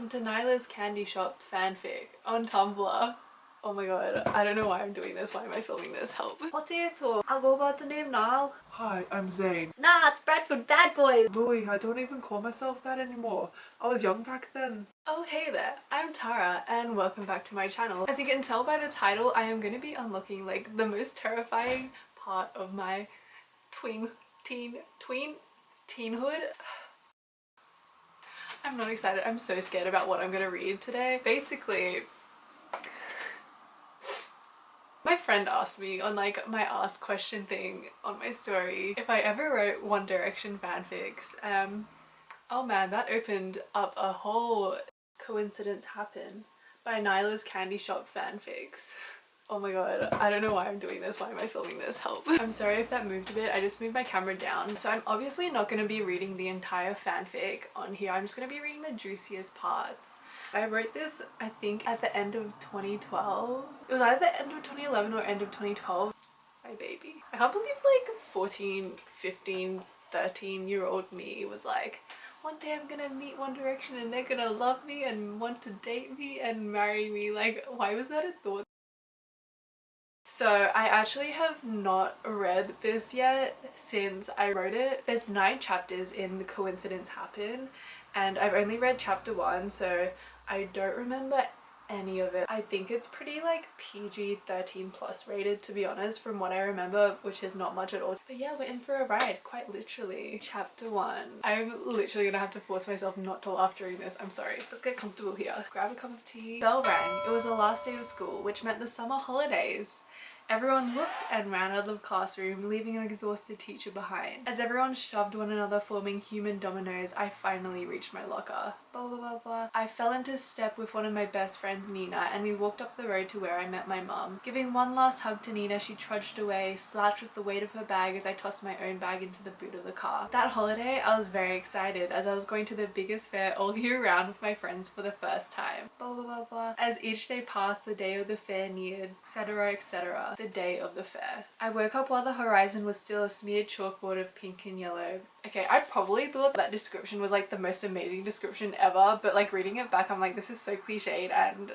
welcome to Nyla's Candy Shop fanfic on Tumblr. Oh my god, I don't know why I'm doing this. Why am I filming this? Help. Potato. I'll go about the name Nile. Hi, I'm Zane. Nah, it's Bradford Bad Boy. Louis, I don't even call myself that anymore. I was young back then. Oh hey there, I'm Tara and welcome back to my channel. As you can tell by the title, I am going to be unlocking like the most terrifying part of my teenhood. I'm not excited. I'm so scared about what I'm going to read today. Basically, my friend asked me on like my ask question thing on my story if I ever wrote One Direction fanfics. Oh man, that opened up a whole coincidence happen by Nyla's Candy Shop fanfics. Oh my god, I don't know why I'm doing this. Why am I filming this? Help. I'm sorry if that moved a bit. I just moved my camera down. So I'm obviously not going to be reading the entire fanfic on here. I'm just going to be reading the juiciest parts. I wrote this, I think, at the end of 2012. It was either the end of 2011 or end of 2012. My baby. I can't believe like 14, 15, 13-year-old me was like, one day I'm gonna meet One Direction and they're gonna love me and want to date me and marry me. Like, why was that a thought? So I actually have not read this yet since I wrote it. There's 9 chapters in The Coincidence Happen and I've only read chapter 1, so I don't remember any of it. I think it's pretty like PG 13 plus rated, to be honest, from what I remember, which is not much at all. But yeah, we're in for a ride, quite literally. Chapter 1. I'm literally gonna have to force myself not to laugh during this. I'm sorry. Let's get comfortable here. Grab a cup of tea. Bell rang. It was the last day of school, which meant the summer holidays. Everyone whooped and ran out of the classroom, leaving an exhausted teacher behind. As everyone shoved one another, forming human dominoes, I finally reached my locker. Blah blah blah blah. I fell into step with one of my best friends, Nina, and we walked up the road to where I met my mum. Giving one last hug to Nina, she trudged away, slouched with the weight of her bag as I tossed my own bag into the boot of the car. That holiday, I was very excited as I was going to the biggest fair all year round with my friends for the first time. Blah blah blah blah. As each day passed, the day of the fair neared, etc. etc. The day of the fair. I woke up while the horizon was still a smeared chalkboard of pink and yellow. Okay, I probably thought that description was like the most amazing description ever, but like reading it back I'm like, this is so cliched and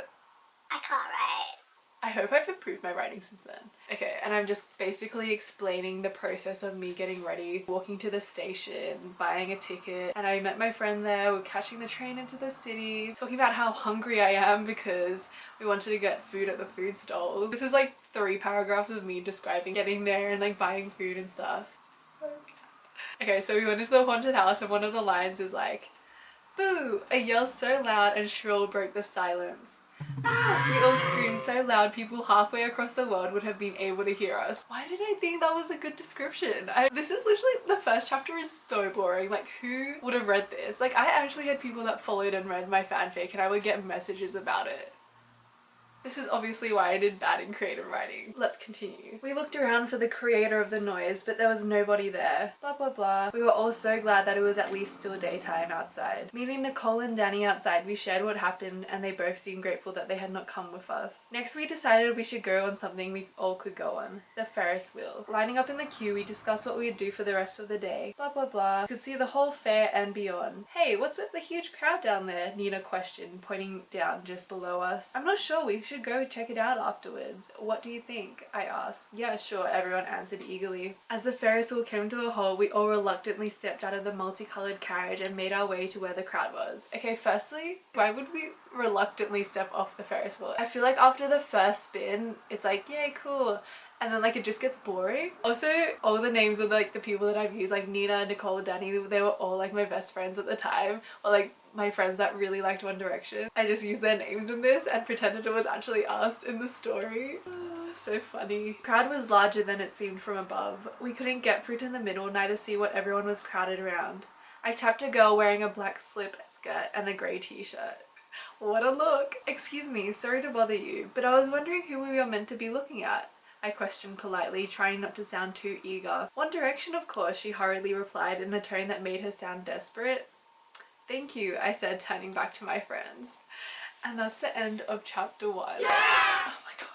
I can't write. I hope I've improved my writing since then. Okay, and I'm just basically explaining the process of me getting ready, walking to the station, buying a ticket, and I met my friend there, we're catching the train into the city, talking about how hungry I am because we wanted to get food at the food stalls. This is like 3 paragraphs of me describing getting there and like buying food and stuff. This is so bad. Okay, so we went into the haunted house and one of the lines is like, "Boo!" A yell so loud and shrill broke the silence. Ah! We all screamed so loud people halfway across the world would have been able to hear us. Why did I think that was a good description? This is literally, the first chapter is so boring. Like, who would have read this? Like, I actually had people that followed and read my fanfic and I would get messages about it. This is obviously why I did bad in creative writing. Let's continue. We looked around for the creator of the noise, but there was nobody there. Blah blah blah. We were all so glad that it was at least still daytime outside. Meeting Nicole and Danny outside, we shared what happened and they both seemed grateful that they had not come with us. Next we decided we should go on something we all could go on. The Ferris wheel. Lining up in the queue, we discussed what we would do for the rest of the day. Blah blah blah. Could see the whole fair and beyond. Hey, what's with the huge crowd down there? Nina questioned, pointing down just below us. I'm not sure, we should go check it out afterwards. What do you think? I asked. Yeah, sure, everyone answered eagerly. As the Ferris wheel came to a halt, we all reluctantly stepped out of the multicolored carriage and made our way to where the crowd was. Okay, firstly, why would we reluctantly step off the Ferris wheel? I feel like after the first spin, it's like, yay, cool. And then like it just gets boring. Also, all the names of like the people that I've used, like Nina, Nicole, Danny, they were all like my best friends at the time, or like my friends that really liked One Direction. I just used their names in this and pretended it was actually us in the story. So funny. The crowd was larger than it seemed from above. We couldn't get through to the middle, neither see what everyone was crowded around. I tapped a girl wearing a black slip skirt and a grey t-shirt. What a look! Excuse me, sorry to bother you, but I was wondering who we were meant to be looking at. I questioned politely, trying not to sound too eager. One Direction, of course, she hurriedly replied in a tone that made her sound desperate. Thank you, I said, turning back to my friends. And that's the end of chapter 1. Yeah! Oh my god.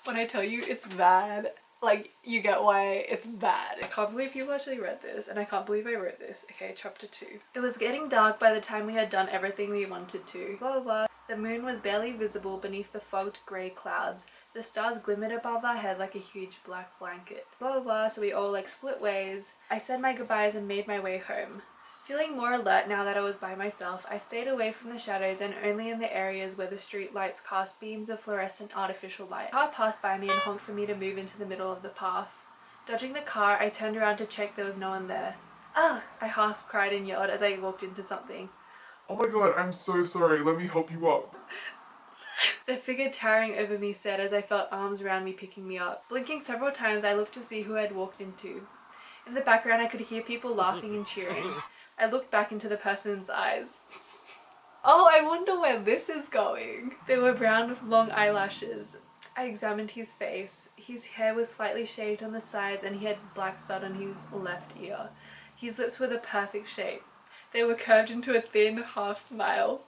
When I tell you it's bad, Like, you get why it's bad. I can't believe you actually read this, and I can't believe I wrote this. Okay, chapter 2. It was getting dark by the time we had done everything we wanted to. Blah, blah, blah. The moon was barely visible beneath the fogged grey clouds. The stars glimmered above our head like a huge black blanket. Blah, blah, blah. So we all like split ways. I said my goodbyes and made my way home. Feeling more alert now that I was by myself, I stayed away from the shadows and only in the areas where the street lights cast beams of fluorescent artificial light. A car passed by me and honked for me to move into the middle of the path. Dodging the car, I turned around to check there was no one there. Ugh! I half cried and yelled as I walked into something. Oh my god, I'm so sorry. Let me help you up. The figure towering over me said as I felt arms around me picking me up. Blinking several times, I looked to see who I had walked into. In the background, I could hear people laughing and cheering. I looked back into the person's eyes. Oh, I wonder where this is going. They were brown with long eyelashes. I examined his face. His hair was slightly shaved on the sides and he had black stud on his left ear. His lips were the perfect shape. They were curved into a thin half smile.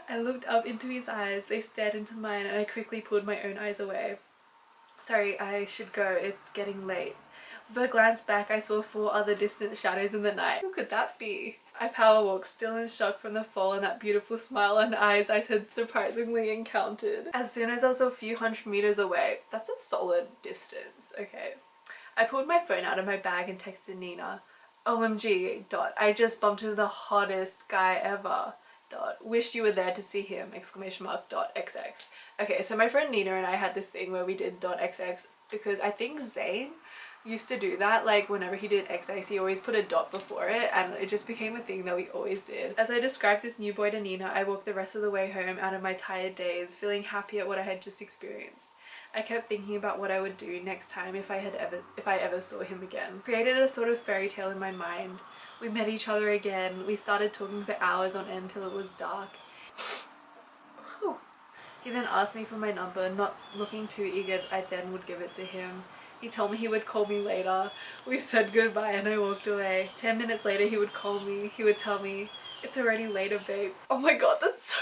I looked up into his eyes. They stared into mine and I quickly pulled my own eyes away. Sorry, I should go. It's getting late. With a glance back, I saw 4 other distant shadows in the night. Who could that be? I power walked, still in shock from the fall and that beautiful smile and eyes I had surprisingly encountered. As soon as I was a few hundred meters away, that's a solid distance, okay. I pulled my phone out of my bag and texted Nina. OMG, I just bumped into the hottest guy ever. Wish you were there to see him, ! XX. Okay, so my friend Nina and I had this thing where we did .xx because I think Zayn used to do that. Like whenever he did XX, he always put a dot before it and it just became a thing that we always did. As I described this new boy to Nina, I walked the rest of the way home out of my tired days, feeling happy at what I had just experienced. I kept thinking about what I would do next time if I ever saw him again. Created a sort of fairy tale in my mind. We met each other again. We started talking for hours on end till it was dark. He then asked me for my number, not looking too eager I then would give it to him. He told me he would call me later. We said goodbye and I walked away. 10 minutes later he would call me. He would tell me, "It's already later, babe." Oh my god, that's so...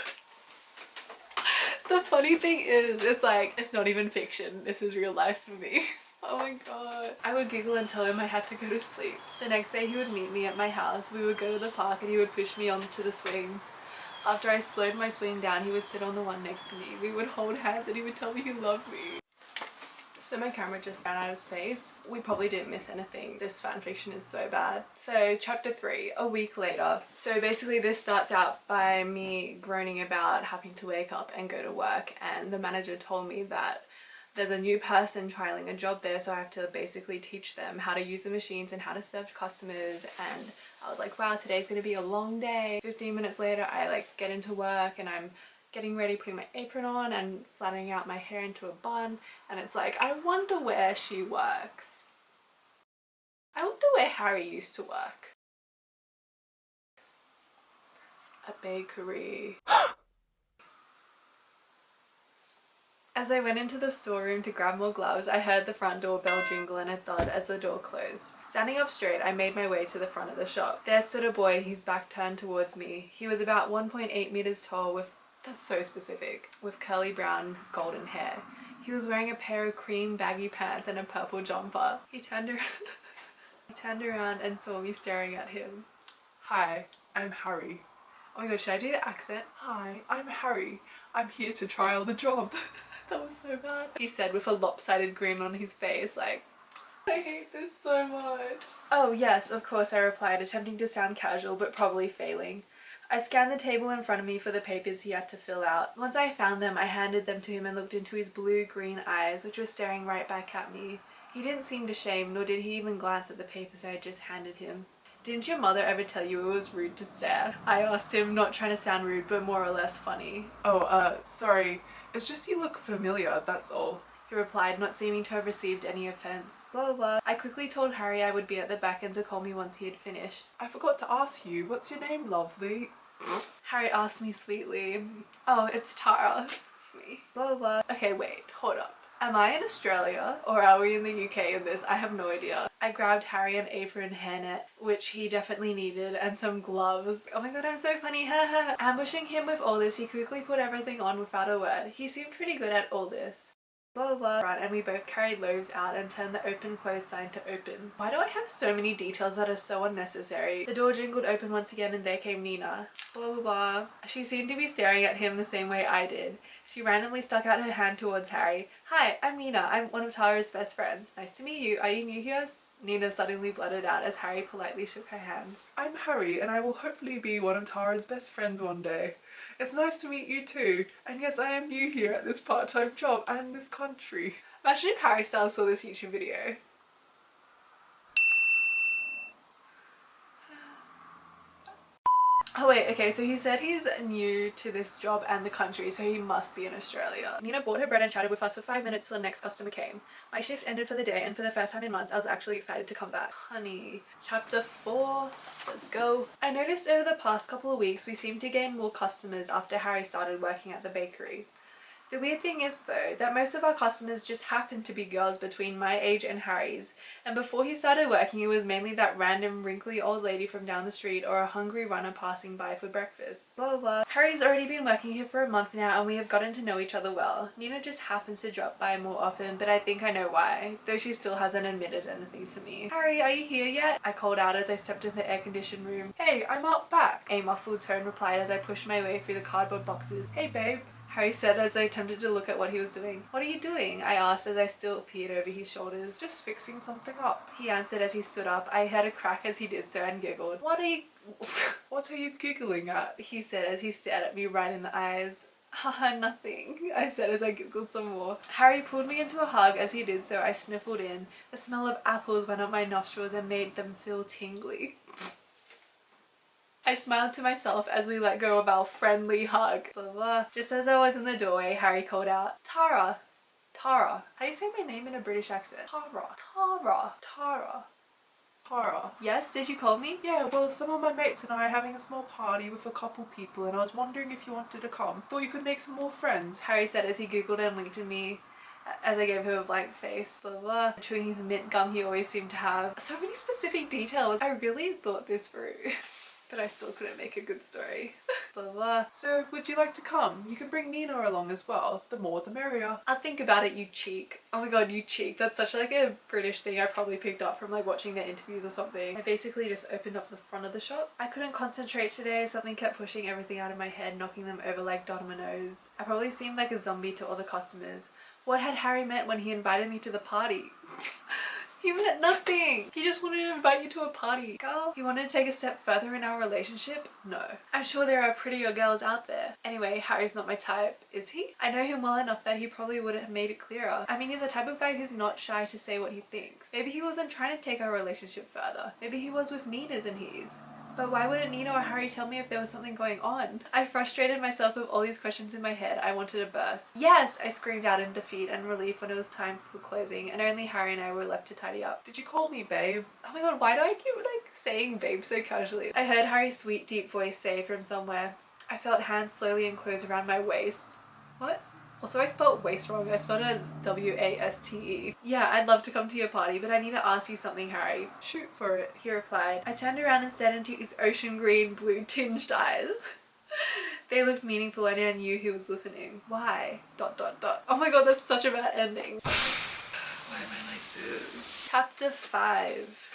The funny thing is, it's like, it's not even fiction. This is real life for me. Oh my god. I would giggle and tell him I had to go to sleep. The next day he would meet me at my house. We would go to the park and he would push me onto the swings. After I slowed my swing down, he would sit on the one next to me. We would hold hands and he would tell me he loved me. So my camera just ran out of space. We probably didn't miss anything. This fanfiction is so bad. So chapter 3, a week later. So basically this starts out by me groaning about having to wake up and go to work, and the manager told me that there's a new person trialing a job there, so I have to basically teach them how to use the machines and how to serve customers. And I was like, wow, today's gonna be a long day. 15 minutes later I like get into work and I'm getting ready, putting my apron on and flattening out my hair into a bun, and it's like, I wonder where she works. I wonder where Harry used to work. A bakery. As I went into the storeroom to grab more gloves, I heard the front door bell jingle and a thud as the door closed. Standing up straight, I made my way to the front of the shop. There stood a boy, his back turned towards me. He was about 1.8 meters tall with... That's so specific. With curly brown golden hair. He was wearing a pair of cream baggy pants and a purple jumper. He turned around and saw me staring at him. Hi, I'm Harry. Oh my god, should I do the accent? Hi, I'm Harry. I'm here to trial the job. That was so bad. He said with a lopsided grin on his face, like, I hate this so much. Oh yes, of course, I replied, attempting to sound casual but probably failing. I scanned the table in front of me for the papers he had to fill out. Once I found them, I handed them to him and looked into his blue-green eyes, which were staring right back at me. He didn't seem ashamed, nor did he even glance at the papers I had just handed him. Didn't your mother ever tell you it was rude to stare? I asked him, not trying to sound rude, but more or less funny. Oh, sorry. It's just you look familiar, that's all. He replied, not seeming to have received any offence. Blah, blah, blah. I quickly told Harry I would be at the back and to call me once he had finished. I forgot to ask you, what's your name, lovely? Harry asked me sweetly. Oh, it's Tara. Me. Blah, blah, blah. Okay, wait, hold up. Am I in Australia or are we in the UK in this? I have no idea. I grabbed Harry an apron hairnet, which he definitely needed, and some gloves. Oh my god, I'm so funny, haha. Ambushing him with all this, he quickly put everything on without a word. He seemed pretty good at all this. blah blah blah, and we both carried loaves out and turned the open close sign to open. Why do I have so many details that are so unnecessary? The door jingled open once again and there came Nina. Blah blah blah. She seemed to be staring at him the same way I did. She randomly stuck out her hand towards Harry. Hi, I'm Nina. I'm one of Tara's best friends. Nice to meet you. Are you new here? Nina suddenly blurted out as Harry politely shook her hands. I'm Harry, and I will hopefully be one of Tara's best friends one day. It's nice to meet you too. And yes, I am new here at this part-time job and this country. Imagine if Harry Styles saw this YouTube video. Oh wait, okay, so he said he's new to this job and the country, so he must be in Australia. Nina bought her bread and chatted with us for 5 minutes till the next customer came. My shift ended for the day, and for the first time in months I was actually excited to come back. Honey. Chapter 4. Let's go. I noticed over the past couple of weeks we seemed to gain more customers after Harry started working at the bakery. The weird thing is though, that most of our customers just happened to be girls between my age and Harry's, and before he started working it was mainly that random wrinkly old lady from down the street or a hungry runner passing by for breakfast. Blah blah blah. Harry's already been working here for a month now and we have gotten to know each other well. Nina just happens to drop by more often, but I think I know why, though she still hasn't admitted anything to me. Harry, are you here yet? I called out as I stepped in the air-conditioned room. Hey, I'm out back. A muffled tone replied as I pushed my way through the cardboard boxes. Hey babe. Harry said as I attempted to look at what he was doing. What are you doing? I asked as I still peered over his shoulders. Just fixing something up. He answered as he stood up. I heard a crack as he did so and giggled. What are you... What are you giggling at? He said as he stared at me right in the eyes. Haha, nothing, I said as I giggled some more. Harry pulled me into a hug. As he did so, I sniffled in. The smell of apples went up my nostrils and made them feel tingly. I smiled to myself as we let go of our friendly hug. Blah, blah. Just as I was in the doorway, Harry called out, Tara. Tara. How do you say my name in a British accent? Tara. Tara. Tara. Tara. Yes, did you call me? Yeah, well, some of my mates and I are having a small party with a couple people and I was wondering if you wanted to come. Thought you could make some more friends. Harry said as he giggled and winked at me as I gave him a blank face. Blah blah. Chewing his mint gum he always seemed to have. So many specific details. I really thought this through. But I still couldn't make a good story. Blah blah. So, would you like to come? You can bring Nina along as well. The more the merrier. I'll think about it, you cheek. Oh my god, you cheek. That's such like a British thing I probably picked up from like watching their interviews or something. I basically just opened up the front of the shop. I couldn't concentrate today. Something kept pushing everything out of my head, knocking them over like dominoes. I probably seemed like a zombie to all the customers. What had Harry meant when he invited me to the party? He meant nothing. He just wanted to invite you to a party. Girl, he wanted to take a step further in our relationship? No. I'm sure there are prettier girls out there. Anyway, Harry's not my type, is he? I know him well enough that he probably would have made it clearer. I mean, he's the type of guy who's not shy to say what he thinks. Maybe he wasn't trying to take our relationship further. Maybe he was with Nina's and his. But why wouldn't Nina or Harry tell me if there was something going on? I frustrated myself with all these questions in my head. I wanted to burst. Yes! I screamed out in defeat and relief when it was time for closing and only Harry and I were left to tidy up. Did you call me babe? Oh my god, why do I keep like saying babe so casually? I heard Harry's sweet deep voice say from somewhere. I felt hands slowly enclose around my waist. What? Also, I spelled waist wrong. I spelled it as W-A-S-T-E. Yeah, I'd love to come to your party, but I need to ask you something, Harry. Shoot for it. He replied. I turned around and stared into his ocean green blue tinged eyes. They looked meaningful and I knew he was listening. Why? ... Oh my god, that's such a bad ending. Why am I like this? Chapter 5.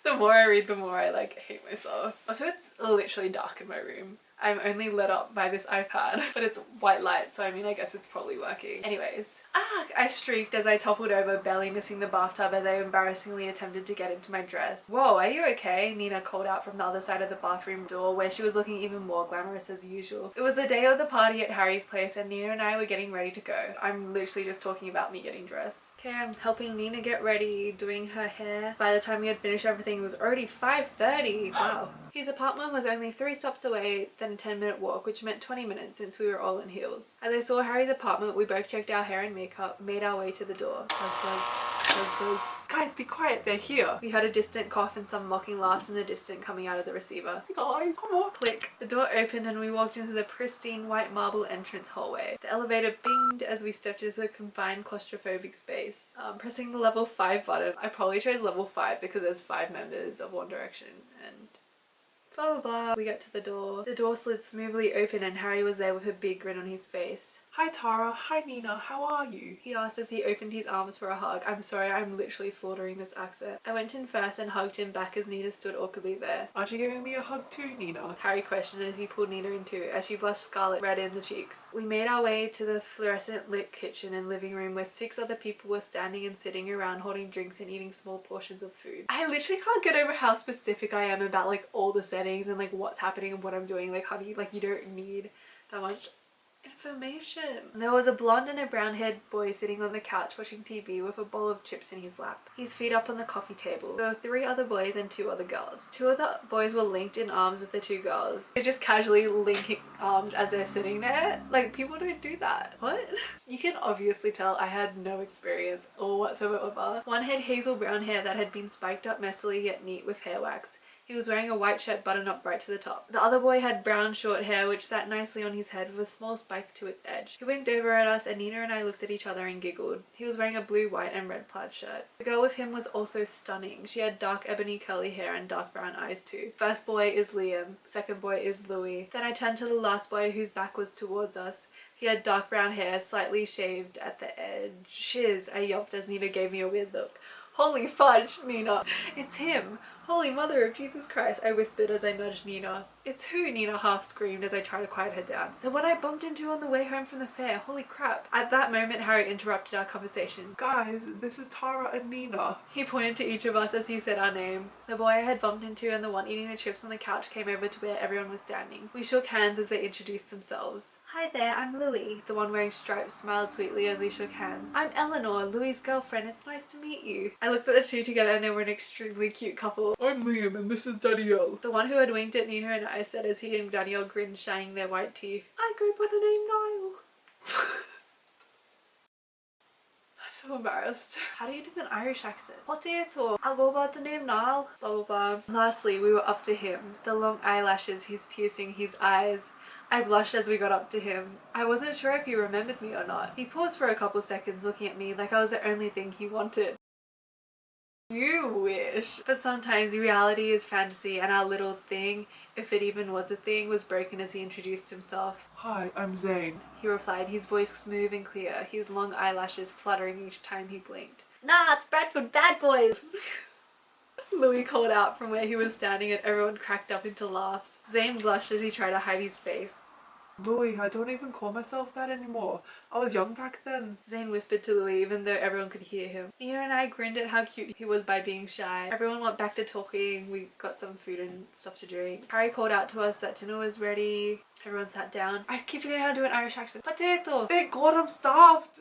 The more I read, the more I like hate myself. Also, it's literally dark in my room. I'm only lit up by this iPad, but it's white light, so I mean, I guess it's probably working. Anyways, I shrieked as I toppled over, barely missing the bathtub as I embarrassingly attempted to get into my dress. Whoa, are you okay? Nina called out from the other side of the bathroom door, where she was looking even more glamorous as usual. It was the day of the party at Harry's place and Nina and I were getting ready to go. I'm literally just talking about me getting dressed. Okay, I'm helping Nina get ready, doing her hair. By the time we had finished everything, it was already 5:30. Wow. His apartment was only 3 stops away, then a 10-minute walk, which meant 20 minutes since we were all in heels. As I saw Harry's apartment, we both checked our hair and makeup, made our way to the door. Buzz, buzz, buzz, buzz. Guys, be quiet, they're here. We heard a distant cough and some mocking laughs in the distance coming out of the receiver. Guys, come on. Click. The door opened and we walked into the pristine white marble entrance hallway. The elevator binged as we stepped into the confined claustrophobic space. Pressing the level 5 button. I probably chose level 5 because there's 5 members of One Direction and Blah blah blah. We get to the door. The door slid smoothly open and Harry was there with a big grin on his face. Hi Tara, hi Nina, how are you? He asked as he opened his arms for a hug. I'm sorry, I'm literally slaughtering this accent. I went in first and hugged him back as Nina stood awkwardly there. Aren't you giving me a hug too, Nina? Harry questioned as he pulled Nina in too, as she blushed scarlet red in the cheeks. We made our way to the fluorescent lit kitchen and living room where 6 other people were standing and sitting around holding drinks and eating small portions of food. I literally can't get over how specific I am about like all the settings and like what's happening and what I'm doing. Like honey, like you don't need that much information. There was a blonde and a brown-haired boy sitting on the couch watching TV with a bowl of chips in his lap, his feet up on the coffee table. There were 3 other boys and 2 other girls. 2 of the boys were linked in arms with the 2 girls. They're just casually linking arms as they're sitting there. Like, people don't do that. What? You can obviously tell I had no experience or whatsoever. One had hazel brown hair that had been spiked up messily yet neat with hair wax. He was wearing a white shirt buttoned up right to the top. The other boy had brown short hair which sat nicely on his head with a small spike to its edge. He winked over at us and Nina and I looked at each other and giggled. He was wearing a blue, white and red plaid shirt. The girl with him was also stunning. She had dark ebony curly hair and dark brown eyes too. First boy is Liam. Second boy is Louis. Then I turned to the last boy whose back was towards us. He had dark brown hair, slightly shaved at the edge. Shiz, I yelped as Nina gave me a weird look. Holy fudge, Nina. It's him. Holy mother of Jesus Christ, I whispered as I nudged Nina. It's who? Nina half screamed as I tried to quiet her down. The one I bumped into on the way home from the fair. Holy crap. At that moment, Harry interrupted our conversation. Guys, this is Tara and Nina. He pointed to each of us as he said our name. The boy I had bumped into and the one eating the chips on the couch came over to where everyone was standing. We shook hands as they introduced themselves. Hi there, I'm Louis. The one wearing stripes smiled sweetly as we shook hands. I'm Eleanor, Louis' girlfriend. It's nice to meet you. I looked at the 2 together and they were an extremely cute couple. I'm Liam and this is Danielle. The one who had winked at Nina and I said as he and Danielle grinned, shining their white teeth. I go by the name Niall. I'm so embarrassed. How do you do an Irish accent? Potato. I'll go by the name Niall. Blah blah blah. Lastly, we were up to him. The long eyelashes, his piercing, his eyes. I blushed as we got up to him. I wasn't sure if he remembered me or not. He paused for a couple seconds looking at me like I was the only thing he wanted. You wish. But sometimes reality is fantasy and our little thing, if it even was a thing, was broken as he introduced himself. Hi, I'm Zane. He replied, his voice smooth and clear, his long eyelashes fluttering each time he blinked. Nah, it's Bradford Bad Boy! Louis called out from where he was standing and everyone cracked up into laughs. Zane blushed as he tried to hide his face. Louis, I don't even call myself that anymore. I was young back then. Zane whispered to Louis even though everyone could hear him. Nina and I grinned at how cute he was by being shy. Everyone went back to talking. We got some food and stuff to drink. Harry called out to us that dinner was ready. Everyone sat down. I keep forgetting how to do an Irish accent. Potato! Thank God I'm starved!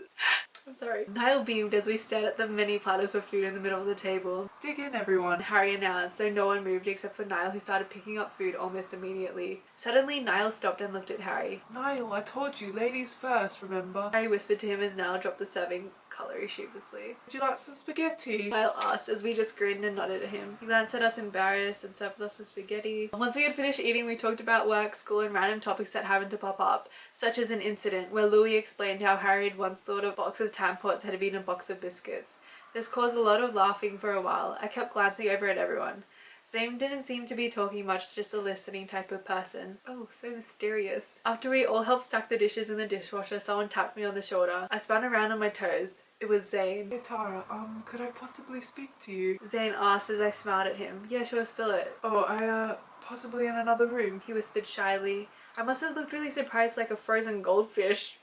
I'm sorry. Niall beamed as we stared at the many platters of food in the middle of the table. Dig in, everyone. Harry announced, though no one moved except for Niall, who started picking up food almost immediately. Suddenly, Niall stopped and looked at Harry. Niall, I told you, ladies first, remember? Harry whispered to him as Niall dropped the serving cutlery sheepishly. Would you like some spaghetti? Niall asked as we just grinned and nodded at him. He glanced at us embarrassed and served us the spaghetti. Once we had finished eating, we talked about work, school and random topics that happened to pop up, such as an incident where Louis explained how Harry had once thought a box of tampons had been a box of biscuits. This caused a lot of laughing for a while. I kept glancing over at everyone. Zane didn't seem to be talking much, just a listening type of person. Oh, so mysterious. After we all helped stack the dishes in the dishwasher, someone tapped me on the shoulder. I spun around on my toes. It was Zane. Hey Tara, could I possibly speak to you? Zane asked as I smiled at him. Yeah, sure, spill it. Oh, possibly in another room. He whispered shyly. I must have looked really surprised like a frozen goldfish.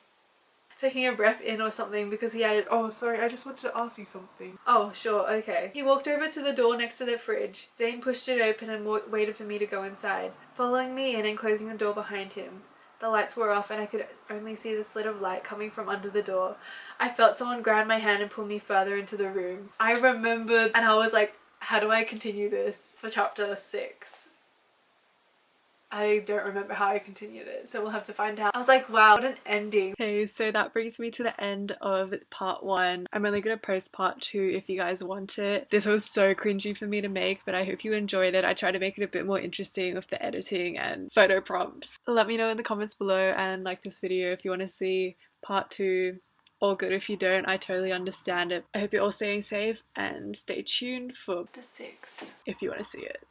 Taking a breath in or something because he added, oh sorry, I just wanted to ask you something. Oh sure, okay. He walked over to the door next to the fridge. Zane pushed it open and waited for me to go inside, following me in and closing the door behind him. The lights were off and I could only see the slit of light coming from under the door. I felt someone grab my hand and pull me further into the room. I remembered and I was like, how do I continue this for chapter 6? I don't remember how I continued it, so we'll have to find out. I was like, wow, what an ending. Okay, so that brings me to the end of part 1. I'm only going to post part 2 if you guys want it. This was so cringy for me to make, but I hope you enjoyed it. I tried to make it a bit more interesting with the editing and photo prompts. Let me know in the comments below and like this video if you want to see part 2. All good if you don't, I totally understand it. I hope you're all staying safe and stay tuned for the 6 if you want to see it.